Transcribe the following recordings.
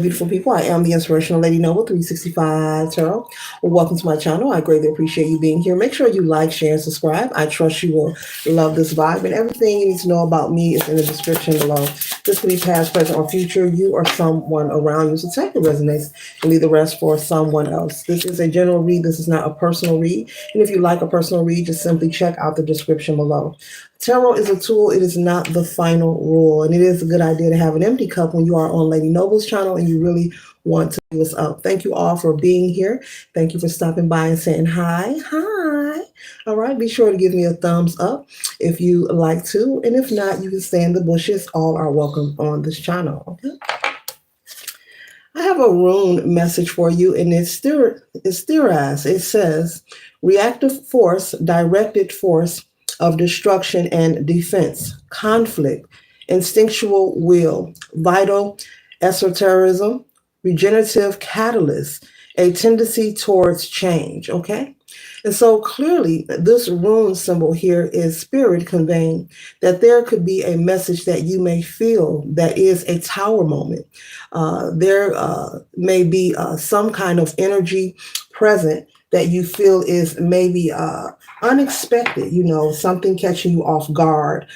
Beautiful people. I am the Inspirational Lady Noble 365 Tarot. Well, welcome to my channel. I greatly appreciate you being here. Make sure you like, share, and subscribe. I trust you will love this vibe. And everything you need to know about me is in the description below. This could be past, present, or future. You or someone around you. So take the resonates and leave the rest for someone else. This is a general read. This is not a personal read. And if you like a personal read, just simply check out the description below. Tarot is a tool. It is not the final rule. And it is a good idea to have an empty cup when you are on Lady Noble's channel and you really want to do us up. Thank you all for being here. Thank you for stopping by and saying hi. Hi. All right. Be sure to give me a thumbs up if you like to. And if not, you can stay in the bushes. All are welcome on this channel. Okay. I have a rune message for you, and it's theorized. It says, reactive force, directed force of destruction and defense, conflict, instinctual will, vital esotericism, regenerative catalyst, a tendency towards change. Okay? And so clearly, this rune symbol here is spirit conveying that there could be a message that you may feel that is a tower moment. There may be some kind of energy present that you feel is maybe unexpected, something catching you off guard,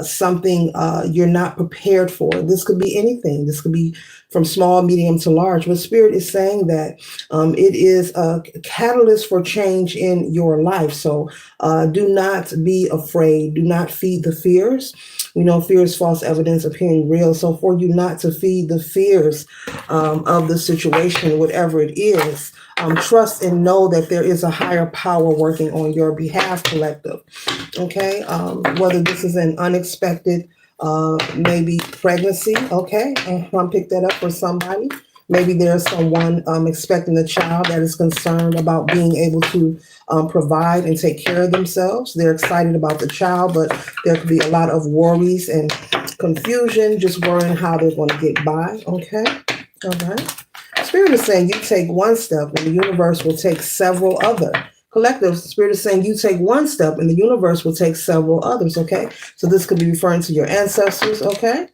something you're not prepared for. This could be anything. This could be from small, medium to large. But Spirit is saying that it is a catalyst for change in your life. So do not be afraid. Do not feed the fears. We know fear is false evidence appearing real. So for you not to feed the fears of the situation, whatever it is, trust and know that there is a higher power working on your behalf, collective. Okay, whether this is an unexpected, maybe pregnancy. Okay, I picked that up for somebody. Maybe there's someone expecting a child that is concerned about being able to provide and take care of themselves. They're excited about the child, but there could be a lot of worries and confusion, just worrying how they're going to get by. Okay, all right. Spirit is saying you take one step and the universe will take several other. Collective, Spirit is saying you take one step and the universe will take several others, okay? So this could be referring to your ancestors, okay?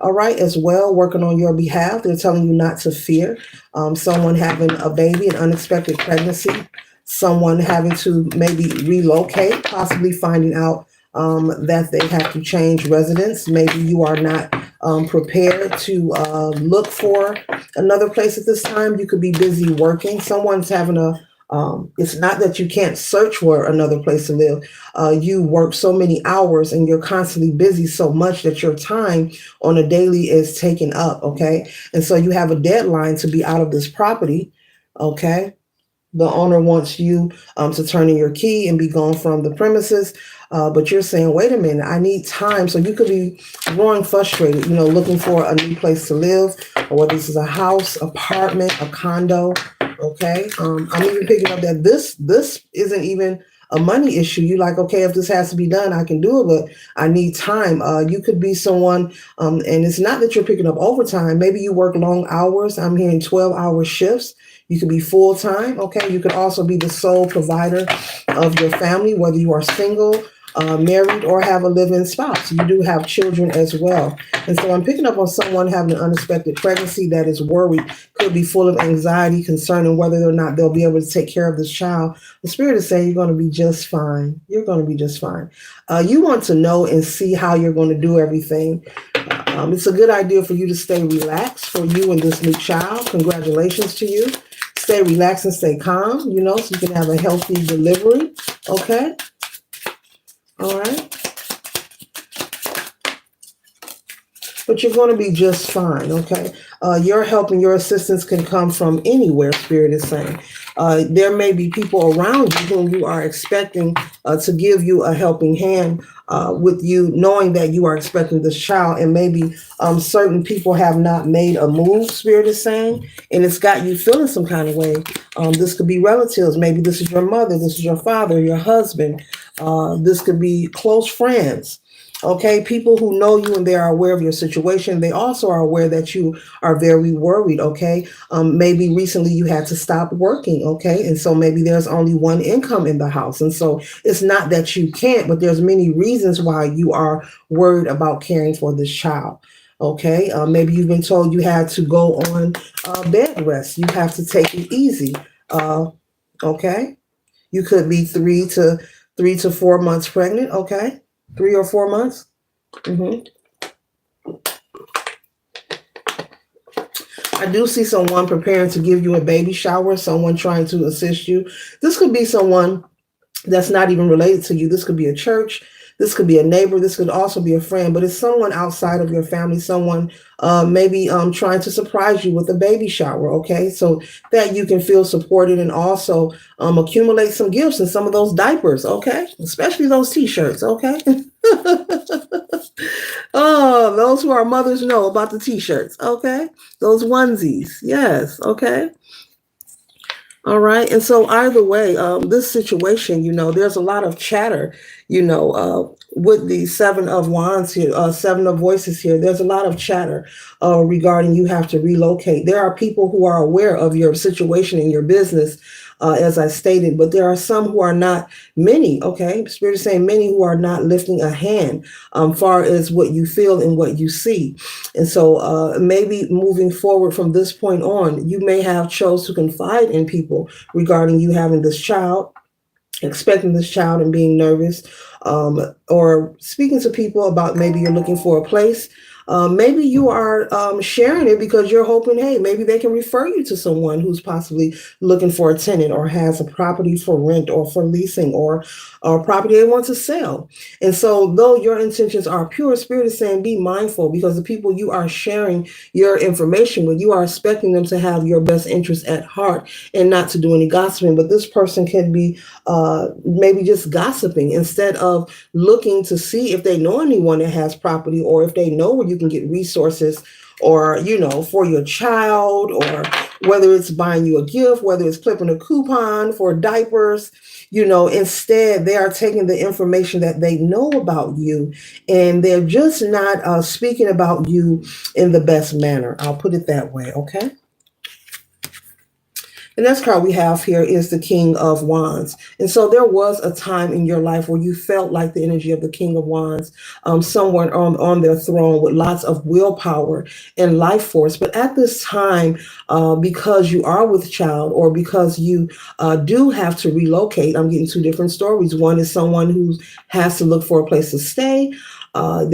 All right, as well, working on your behalf. They're telling you not to fear. Someone having a baby, an unexpected pregnancy, someone having to maybe relocate, possibly finding out that they have to change residence. Maybe you are not prepared to look for another place at this time. You could be busy working. Someone's having it's not that you can't search for another place to live. You work so many hours and you're constantly busy so much that your time on a daily is taken up, okay? And so you have a deadline to be out of this property, okay? The owner wants you to turn in your key and be gone from the premises. But you're saying, wait a minute, I need time. So you could be growing frustrated, looking for a new place to live, or whether this is a house, apartment, a condo. Okay. I'm even picking up that this isn't even a money issue. You like, okay, if this has to be done, I can do it, but I need time. You could be someone, and it's not that you're picking up overtime. Maybe you work long hours. I'm hearing 12-hour shifts. You could be full-time, okay? You could also be the sole provider of your family, whether you are single, married, or have a live-in spouse. You do have children as well. And so I'm picking up on someone having an unexpected pregnancy that is worried, could be full of anxiety concerning whether or not they'll be able to take care of this child. The Spirit is saying you're going to be just fine. You're going to be just fine. You want to know and see how you're going to do everything. It's a good idea for you to stay relaxed for you and this new child. Congratulations to you. Stay relaxed and stay calm, so you can have a healthy delivery, okay? All right. But you're going to be just fine, okay? Your help and your assistance can come from anywhere, Spirit is saying. There may be people around you whom you are expecting to give you a helping hand with you, knowing that you are expecting this child, and maybe certain people have not made a move, Spirit is saying, and it's got you feeling some kind of way. This could be relatives. Maybe this is your mother, this is your father, your husband. This could be close friends. Okay, people who know you and they are aware of your situation. They also are aware that you are very worried. Okay, maybe recently you had to stop working. Okay, and so maybe there's only one income in the house, and so it's not that you can't, but there's many reasons why you are worried about caring for this child. Okay, maybe you've been told you had to go on bed rest. You have to take it easy. Uh, okay, you could be 3 to 4 months pregnant. Okay, 3 or 4 months. hmm I do see someone preparing to give you a baby shower. Someone trying to assist you. This could be someone that's not even related to you. This could be a church. This could be a neighbor. This could also be a friend, but it's someone outside of your family, someone maybe trying to surprise you with a baby shower, okay? So that you can feel supported and also accumulate some gifts and some of those diapers, okay? Especially those t-shirts, okay? Oh, those who are mothers know about the t-shirts, okay? Those onesies, yes, okay? All right. And so either way, this situation, there's a lot of chatter, with the Seven of Wands here, Seven of Voices here. There's a lot of chatter regarding you have to relocate. There are people who are aware of your situation in your business, as I stated, but there are some who are not, many, okay? Spirit is saying many who are not lifting a hand far as what you feel and what you see. And so maybe moving forward from this point on, you may have chose to confide in people regarding you having this child, expecting this child and being nervous, or speaking to people about maybe you're looking for a place. Maybe you are sharing it because you're hoping, hey, maybe they can refer you to someone who's possibly looking for a tenant or has a property for rent or for leasing or property they want to sell. And so, though your intentions are pure, Spirit is saying be mindful because the people you are sharing your information with, you are expecting them to have your best interest at heart and not to do any gossiping. But this person can be maybe just gossiping instead of looking to see if they know anyone that has property or if they know where you can get resources or, for your child, or whether it's buying you a gift, whether it's clipping a coupon for diapers. Instead, they are taking the information that they know about you and they're just not speaking about you in the best manner. I'll put it that way, okay? The next card we have here is the King of Wands. And so there was a time in your life where you felt like the energy of the King of Wands, someone on their throne with lots of willpower and life force. But at this time, because you are with child or because you do have to relocate, I'm getting two different stories. One is someone who has to look for a place to stay. And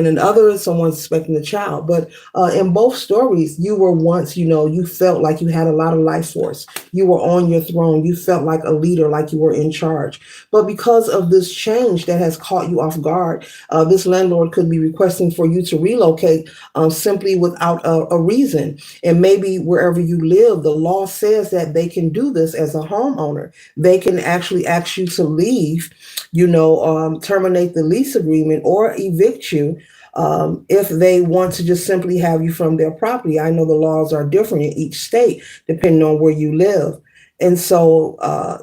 another is someone expecting a child. But in both stories, you were once, you felt like you had a lot of life force. You were on your throne. You felt like a leader, like you were in charge. But because of this change that has caught you off guard, this landlord could be requesting for you to relocate simply without a reason. And maybe wherever you live, the law says that they can do this as a homeowner. They can actually ask you to leave, terminate the lease agreement or evict you if they want to just simply have you from their property. I know the laws are different in each state depending on where you live. And so,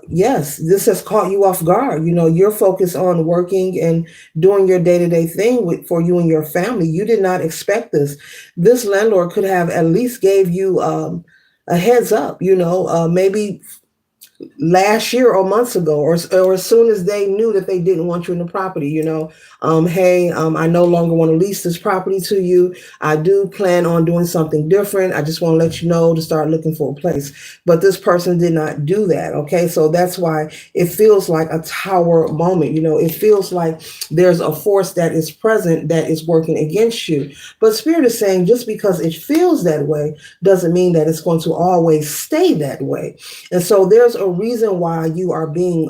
yes, this has caught you off guard. You're focused on working and doing your day-to-day thing for you and your family. You did not expect this. This landlord could have at least gave you a heads up, maybe last year or months ago, or as soon as they knew that they didn't want you in the property, hey, I no longer want to lease this property to you. I do plan on doing something different. I just want to let you know to start looking for a place. But this person did not do that. Okay. So that's why it feels like a tower moment. It feels like there's a force that is present that is working against you. But Spirit is saying just because it feels that way doesn't mean that it's going to always stay that way. And so there's a reason why you are being,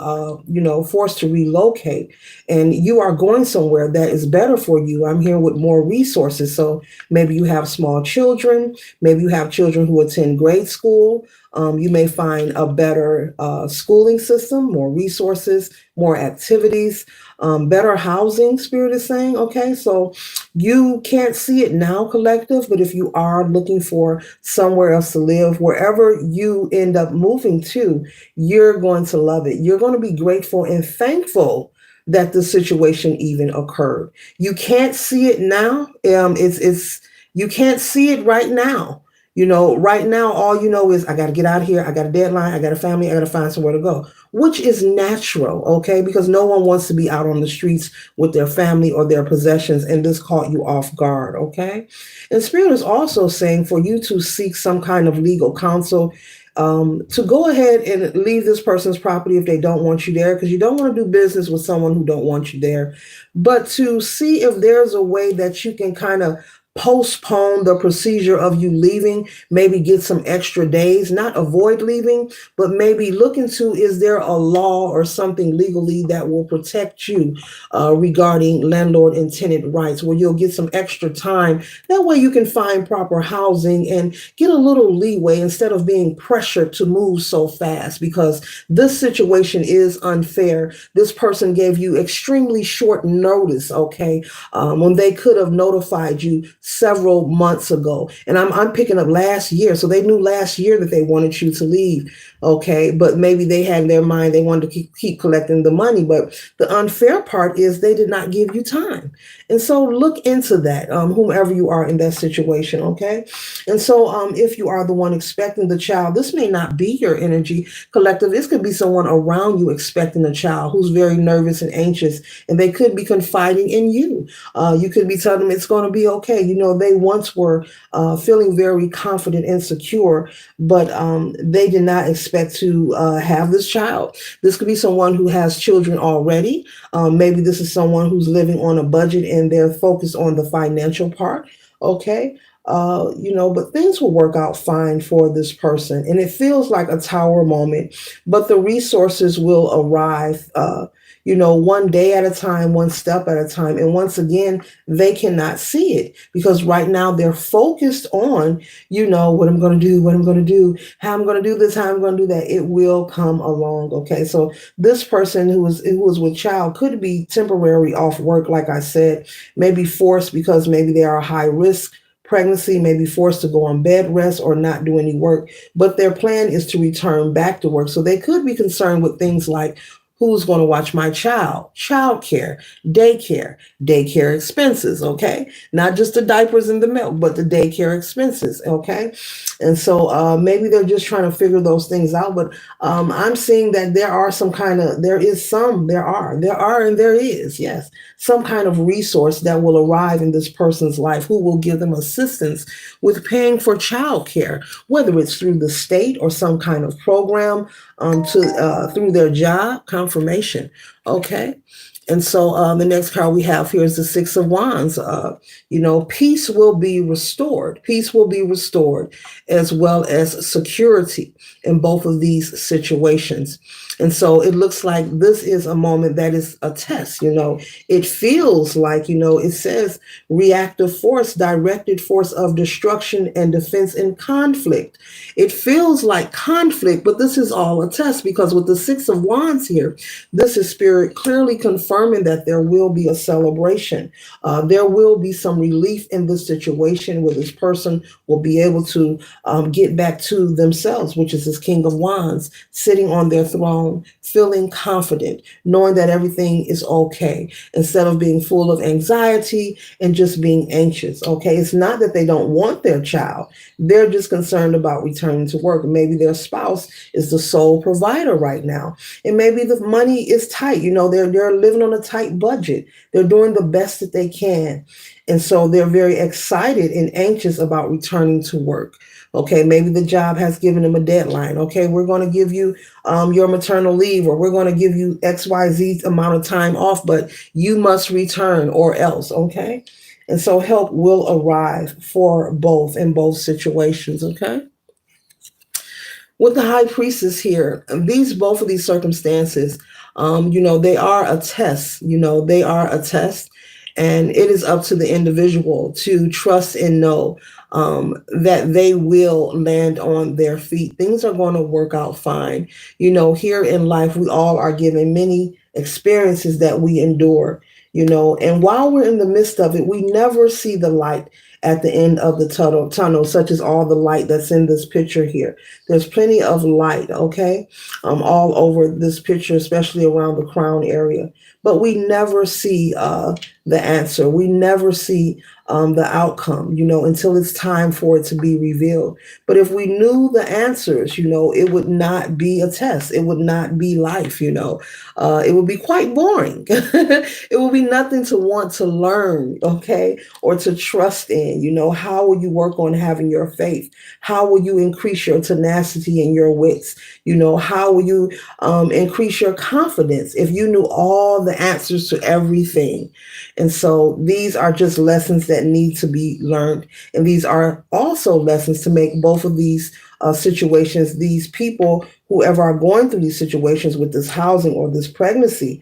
forced to relocate, and you are going somewhere that is better for you. I'm here with more resources. So maybe you have small children. Maybe you have children who attend grade school. You may find a better schooling system, more resources, more activities, better housing, Spirit is saying. Okay, so you can't see it now, collective, but if you are looking for somewhere else to live, wherever you end up moving to, you're going to love it. You're going to be grateful and thankful that the situation even occurred. You can't see it now. You can't see it right now. Right now, all you know is I got to get out of here. I got a deadline. I got a family. I got to find somewhere to go, which is natural, okay? Because no one wants to be out on the streets with their family or their possessions, and this caught you off guard, okay? And Spirit is also saying for you to seek some kind of legal counsel, to go ahead and leave this person's property if they don't want you there, because you don't want to do business with someone who don't want you there, but to see if there's a way that you can kind of postpone the procedure of you leaving, maybe get some extra days, not avoid leaving, but maybe look into, is there a law or something legally that will protect you regarding landlord and tenant rights, where you'll get some extra time. That way you can find proper housing and get a little leeway instead of being pressured to move so fast, because this situation is unfair. This person gave you extremely short notice, okay, when they could have notified you several months ago. And I'm picking up last year. So they knew last year that they wanted you to leave. Okay. But maybe they had in their mind they wanted to keep collecting the money. But the unfair part is they did not give you time. And so look into that, whomever you are in that situation. Okay. And so if you are the one expecting the child, this may not be your energy collective. This could be someone around you expecting a child who's very nervous and anxious, and they could be confiding in you. You could be telling them it's going to be okay. They once were feeling very confident and secure, but they did not expect to have this child. This could be someone who has children already. Maybe this is someone who's living on a budget and they're focused on the financial part. Okay. But things will work out fine for this person. And it feels like a tower moment, but the resources will arrive, one day at a time, one step at a time. And once again, they cannot see it because right now they're focused on, what I'm going to do, how I'm going to do this, how I'm going to do that. It will come along. Okay. So this person who was with child could be temporary off work. Like I said, maybe forced because maybe they are high risk pregnancy, may be forced to go on bed rest or not do any work, but their plan is to return back to work. So they could be concerned with things like, who's going to watch my child, childcare, daycare expenses, okay? Not just the diapers and the milk, but the daycare expenses, okay? And so maybe they're just trying to figure those things out, but I'm seeing that there are yes, some kind of resource that will arrive in this person's life who will give them assistance with paying for childcare, whether it's through the state or some kind of program through their job confirmation. Okay. And so the next card we have here is the Six of Wands. Peace will be restored. Peace will be restored, as well as security in both of these situations. And so it looks like this is a moment that is a test. It feels like, it says reactive force, directed force of destruction and defense in conflict. It feels like conflict, but this is all a test because with the Six of Wands here, this is Spirit clearly confirming that there will be a celebration. There will be some relief in this situation where this person will be able to get back to themselves, which is this King of Wands sitting on their throne, feeling confident, knowing that everything is okay, instead of being full of anxiety and just being anxious. Okay. It's not that they don't want their child. They're just concerned about returning to work. Maybe their spouse is the sole provider right now. And maybe the money is tight. They're living on a tight budget. They're doing the best that they can. And so they're very excited and anxious about returning to work. Okay, maybe the job has given them a deadline. Okay, we're going to give you your maternal leave, or we're going to give you XYZ amount of time off, but you must return or else. Okay, and so help will arrive for both in both situations. Okay. With the High Priestess here, both of these circumstances, they are a test. They are a test. And it is up to the individual to trust and know that they will land on their feet. Things are going to work out fine. Here in life, we all are given many experiences that we endure, and while we're in the midst of it, we never see the light at the end of the tunnel, such as all the light that's in this picture here. There's plenty of light, okay, all over this picture, especially around the crown area. But we never see the answer. We never see the outcome, until it's time for it to be revealed. But if we knew the answers, it would not be a test. It would not be life, it would be quite boring. It would be nothing to want to learn, okay, or to trust in. How will you work on having your faith? How will you increase your tenacity and your wits? How will you increase your confidence if you knew all the answers to everything? And so these are just lessons that need to be learned. And these are also lessons to make both of these situations, these people, whoever are going through these situations with this housing or this pregnancy,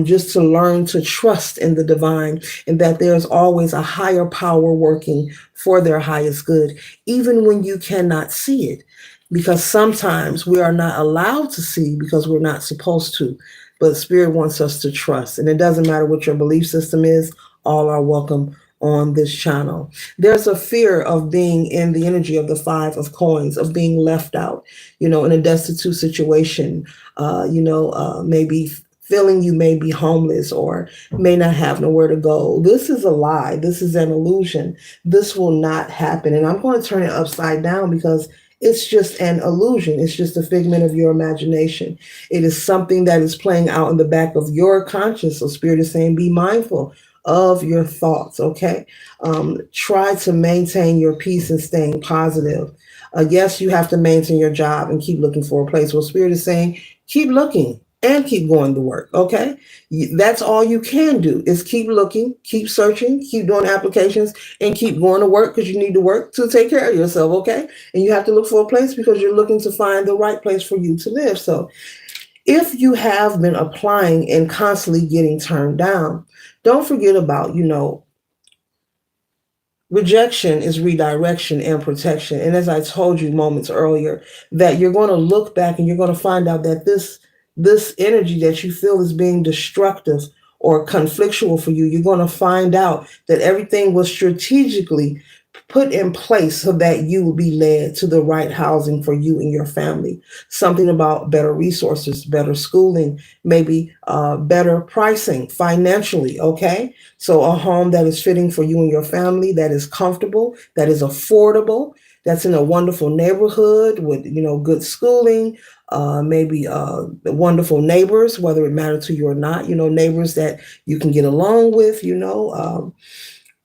just to learn to trust in the divine and that there's always a higher power working for their highest good, even when you cannot see it. Because sometimes we are not allowed to see because we're not supposed to. But Spirit wants us to trust. And it doesn't matter what your belief system is, all are welcome on this channel. There's a fear of being in the energy of the Five of Coins, of being left out, in a destitute situation, maybe feeling you may be homeless or may not have nowhere to go. This is a lie. This is an illusion. This will not happen. And I'm going to turn it upside down because it's just an illusion. It's just a figment of your imagination. It is something that is playing out in the back of your conscious. So Spirit is saying, be mindful of your thoughts, okay? Try to maintain your peace and staying positive. Yes, you have to maintain your job and keep looking for a place. Well, Spirit is saying, keep looking and keep going to work, okay? That's all you can do is keep looking, keep searching, keep doing applications, and keep going to work because you need to work to take care of yourself, okay? And you have to look for a place because you're looking to find the right place for you to live. So if you have been applying and constantly getting turned down, don't forget about, rejection is redirection and protection. And as I told you moments earlier, that you're going to look back and you're going to find out that this energy that you feel is being destructive or conflictual for you, you're going to find out that everything was strategically put in place so that you will be led to the right housing for you and your family. Something about better resources, better schooling, maybe better pricing financially, okay? So a home that is fitting for you and your family, that is comfortable, that is affordable, that's in a wonderful neighborhood with, good schooling, maybe wonderful neighbors, whether it matters to you or not, neighbors that you can get along with,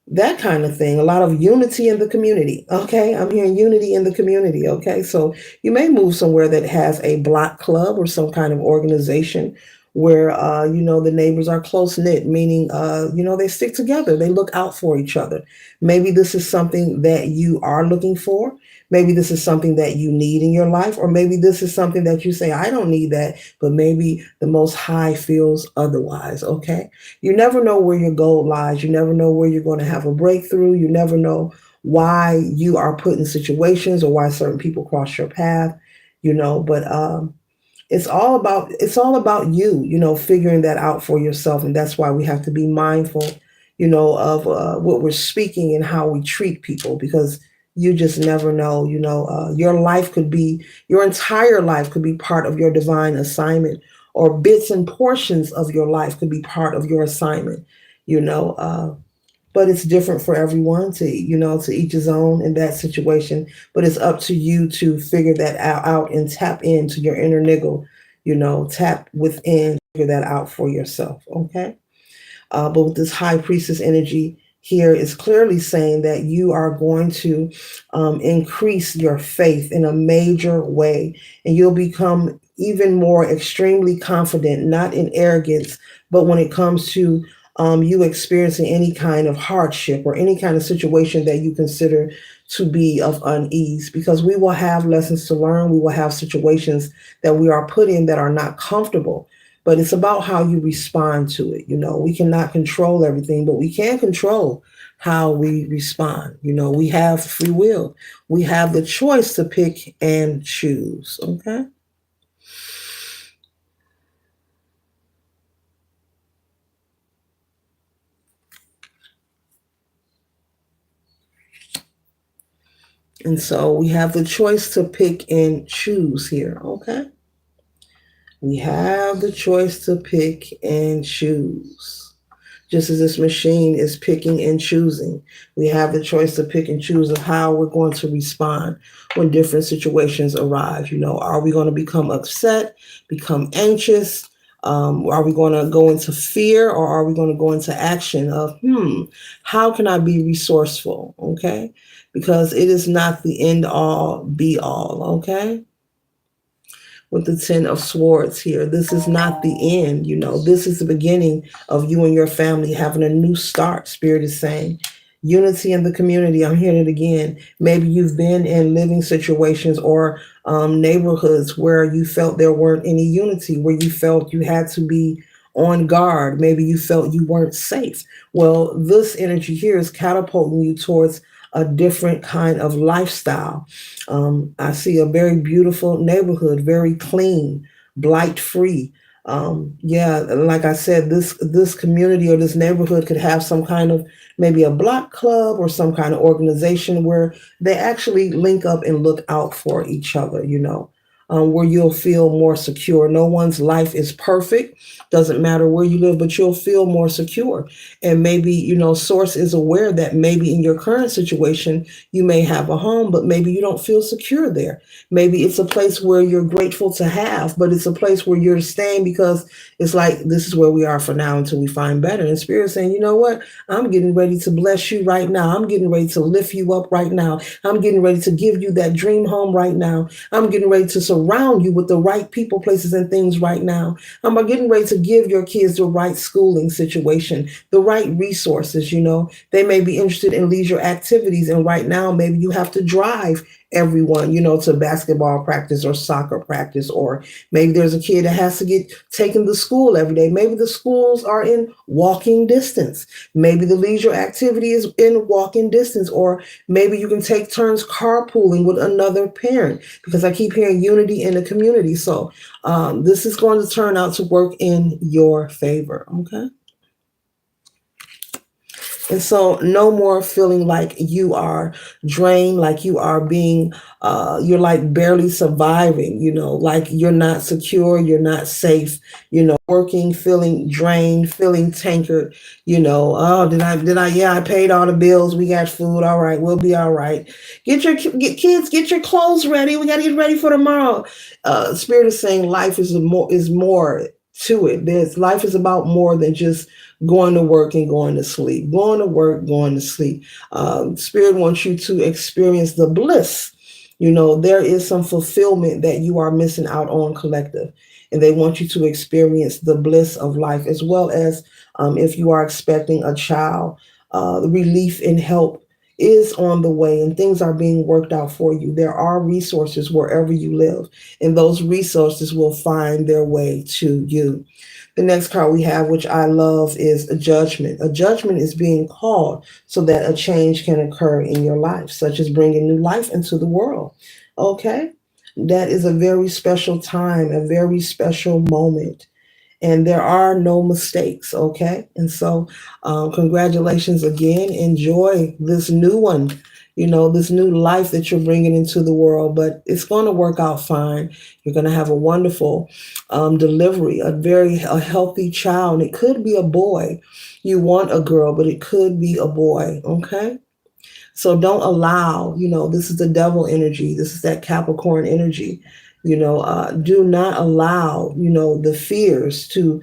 that kind of thing. A lot of unity in the community. Okay. I'm hearing unity in the community. Okay. So you may move somewhere that has a block club or some kind of organization where, the neighbors are close knit, meaning, they stick together. They look out for each other. Maybe this is something that you are looking for. Maybe this is something that you need in your life, or maybe this is something that you say, I don't need that, but maybe the Most High feels otherwise. Okay. You never know where your goal lies. You never know where you're going to have a breakthrough. You never know why you are put in situations or why certain people cross your path, but it's all about you, figuring that out for yourself. And that's why we have to be mindful, of what we're speaking and how we treat people, because you just never know, your entire life could be part of your divine assignment, or bits and portions of your life could be part of your assignment, you know. But it's different for everyone, to each his own in that situation. But it's up to you to figure that out and tap into your inner niggle, tap within, figure that out for yourself. Okay. But with this high priestess energy here is clearly saying that you are going to increase your faith in a major way, and you'll become even more extremely confident, not in arrogance, but when it comes to you experiencing any kind of hardship or any kind of situation that you consider to be of unease, because we will have lessons to learn. We will have situations that we are put in that are not comfortable, but it's about how you respond to it. We cannot control everything, but we can control how we respond. We have free will. We have the choice to pick and choose. Okay. And so we have the choice to pick and choose here. Okay. We have the choice to pick and choose. just as this machine is picking and choosing. We have the choice to pick and choose of how we're going to respond when different situations arise. Are we going to become upset, become anxious? Are we going to go into fear, or are we going to go into action of, how can I be resourceful? Okay. Because it is not the end all be all. Okay, with the Ten of Swords here. This is not the end, this is the beginning of you and your family having a new start, Spirit is saying. Unity in the community. I'm hearing it again. Maybe you've been in living situations or neighborhoods where you felt there weren't any unity, where you felt you had to be on guard. Maybe you felt you weren't safe. Well, this energy here is catapulting you towards a different kind of lifestyle. I see a very beautiful neighborhood, very clean, blight free. Yeah, like I said, this community or this neighborhood could have some kind of maybe a block club or some kind of organization where they actually link up and look out for each other. Where you'll feel more secure. No one's life is perfect. Doesn't matter where you live, but you'll feel more secure. And maybe, Source is aware that maybe in your current situation, you may have a home, but maybe you don't feel secure there. Maybe it's a place where you're grateful to have, but it's a place where you're staying because it's like, this is where we are for now until we find better. And Spirit saying, you know what? I'm getting ready to bless you right now. I'm getting ready to lift you up right now. I'm getting ready to give you that dream home right now. I'm getting ready to surround you with the right people, places, and things right now. I'm getting ready to give your kids the right schooling situation, the right resources. They may be interested in leisure activities, and right now maybe you have to drive everyone, to basketball practice or soccer practice, or maybe there's a kid that has to get taken to school every day. Maybe the schools are in walking distance. Maybe the leisure activity is in walking distance, or maybe you can take turns carpooling with another parent, because I keep hearing unity in the community. So this is going to turn out to work in your favor. Okay. And so no more feeling like you are drained, like you are being, you're like barely surviving, like you're not secure, you're not safe, working, feeling drained, feeling tankered, oh, yeah, I paid all the bills. We got food. All right. We'll be all right. Get kids, get your clothes ready. We got to get ready for tomorrow. Spirit is saying life is more to it. Life is about more than just going to work and going to sleep, going to work, going to sleep. Spirit wants you to experience the bliss. There is some fulfillment that you are missing out on, collective. And they want you to experience the bliss of life, as well as if you are expecting a child, the relief and help is on the way, and things are being worked out for you. There are resources wherever you live, and those resources will find their way to you. The next card we have, which I love, is a judgment. A judgment is being called so that a change can occur in your life, such as bringing new life into the world. Okay? That is a very special time, a very special moment. And there are no mistakes. Okay? And so, congratulations again. Enjoy this new one. This new life that you're bringing into the world, but it's going to work out fine. You're going to have a wonderful delivery, a healthy child. It could be a boy. You want a girl, but it could be a boy. Okay. So don't allow, this is the devil energy. This is that Capricorn energy. Do not allow, the fears to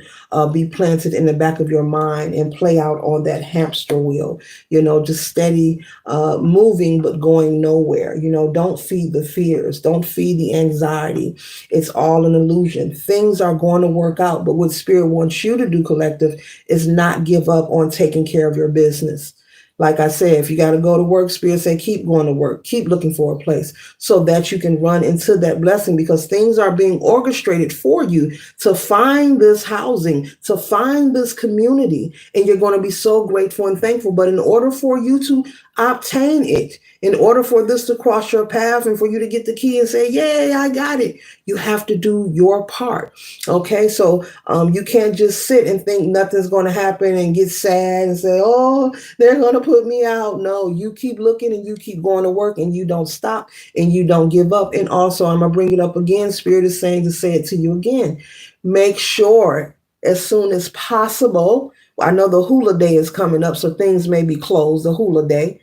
be planted in the back of your mind and play out on that hamster wheel, just steady moving, but going nowhere. Don't feed the fears. Don't feed the anxiety. It's all an illusion. Things are going to work out. But what Spirit wants you to do, collective, is not give up on taking care of your business. Like I said, if you got to go to work, Spirit say, keep going to work, keep looking for a place so that you can run into that blessing, because things are being orchestrated for you to find this housing, to find this community. And you're going to be so grateful and thankful. But in order for you to obtain it, in order for this to cross your path and for you to get the key and say, yay, I got it, you have to do your part. Okay, so you can't just sit and think nothing's going to happen and get sad and say, oh, they're going to put me out. No, you keep looking and you keep going to work, and you don't stop and you don't give up. And also, I'm going to bring it up again. Spirit is saying to say it to you again. Make sure as soon as possible, I know the hula day is coming up, so things may be closed. The hula day,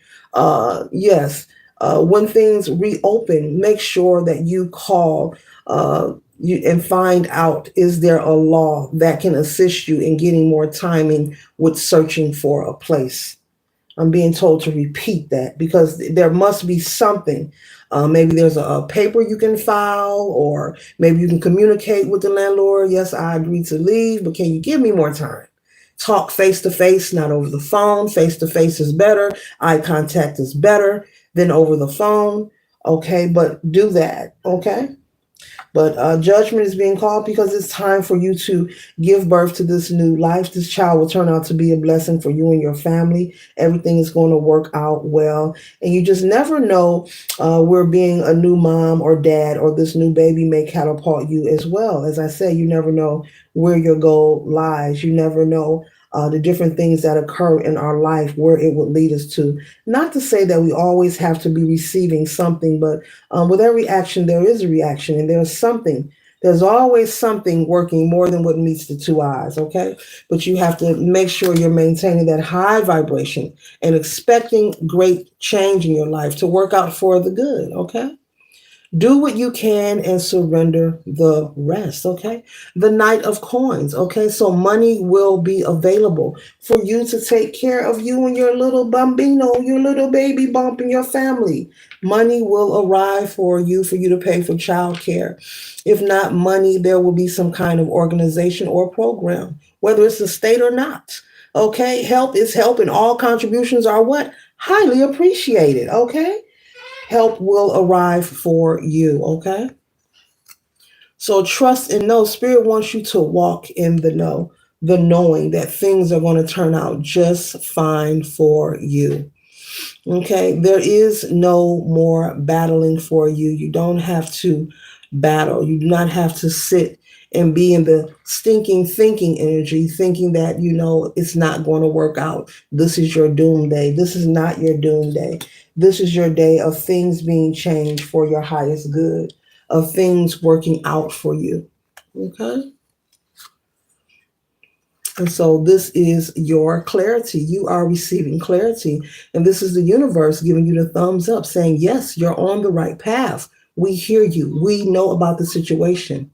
yes. When things reopen, make sure that you call and find out, is there a law that can assist you in getting more timing with searching for a place. I'm being told to repeat that because there must be something. Maybe there's a paper you can file, or maybe you can communicate with the landlord. Yes, I agree to leave, but can you give me more time? Talk face to face, not over the phone. Face to face is better. Eye contact is better than over the phone. Okay, but do that. Okay. But judgment is being called because it's time for you to give birth to this new life. This child will turn out to be a blessing for you and your family. Everything is going to work out well. And you just never know where being a new mom or dad or this new baby may catapult you as well. As I say, you never know where your goal lies. You never know the different things that occur in our life, where it would lead us to. Not to say that we always have to be receiving something, but with every action, there is a reaction, and there's something. There's always something working more than what meets the two eyes, okay? But you have to make sure you're maintaining that high vibration and expecting great change in your life to work out for the good, okay? Do what you can and surrender the rest, okay? The Knight of Coins, okay? So money will be available for you to take care of you and your little bambino, your little baby bump in your family. Money will arrive for you to pay for childcare. If not money, there will be some kind of organization or program, whether it's a state or not. Okay, help is help, and all contributions are what? Highly appreciated, okay? Help will arrive for you, okay? So trust and know. Spirit wants you to walk in the know, the knowing that things are going to turn out just fine for you. Okay, there is no more battling for you. You don't have to battle. You do not have to sit and be in the stinking thinking energy, thinking that, it's not going to work out. This is your doom day. This is not your doom day. This is your day of things being changed for your highest good, of things working out for you. Okay? And so this is your clarity. You are receiving clarity. And this is the universe giving you the thumbs up, saying, yes, you're on the right path. We hear you. We know about the situation.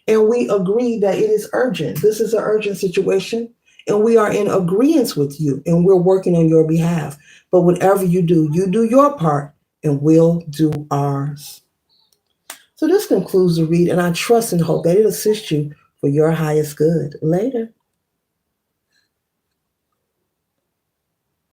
And we agree that it is urgent. This is an urgent situation. And we are in agreement with you. And we're working on your behalf. But whatever you do your part, and we'll do ours. So this concludes the read. And I trust and hope that it assists you for your highest good. Later.